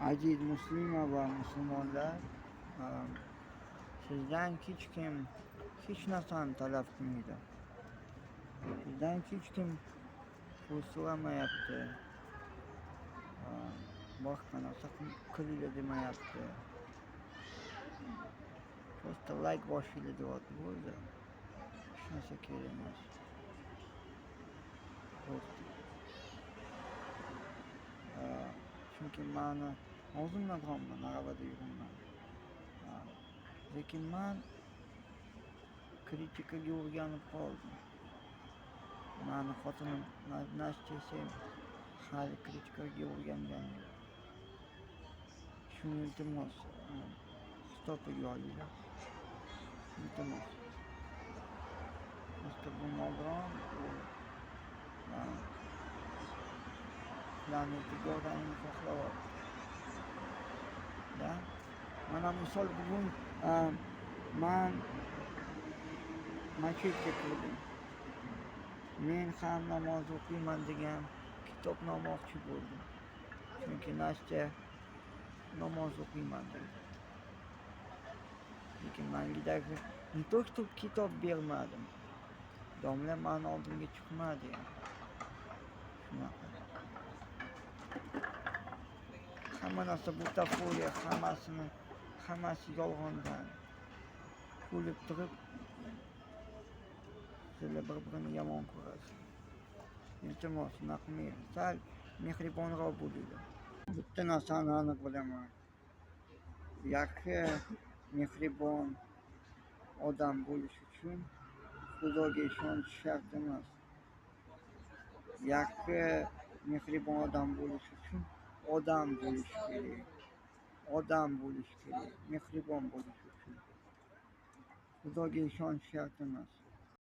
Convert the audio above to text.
Aziz muslima va musulmonlar, sizdan hech kim hech narsani talab qilmaydi. Sizdan hech kim pul so'ramayapti, boshqa narsa qilinglar demayapti. Просто like bosinglar deyapti, bo'ldi. Hech narsa kerak emas. Chunki mani o'zimdan qolman, aravada yuraman. Lekin men kritikaga o'rganib qoldim. Mani xotinim Nastya esa hali kritikaga o'rgangan yo'q. Shuni iltimos hisobiga olinglar. Iltimos. Просто bu nogiron planetaga odamni xohlayapti. Mana misol bugun men masjidga kirdim. Men ham namoz o'qiyman degan kitobni olmoqchi bo'ldim. Chunki Nastya namoz o'qiyman dedi. Lekin mangidagi не то что kitob bermadim. Domla mani oldimga chiqmadi. Shunaqa. Hamma narsa butaforiya, hammasi yolg'ondan. Kulib turib, sizlar bir-birini yomon ko'rasiz. Iltimos, shunaqa qilmanglar. Sal mehribonroq bo'linglar. Bitta narsani aniq bilaman. Yaxshi, mehribon odam bo'lish uchun Xudoga ishonish shart emas. Yaxshi, mehribon odam bo'lish uchun odam bo'lish kerak. Odam bo'lish kerak, mehribon bo'lish uchun. Xudoga ishonish shart emas.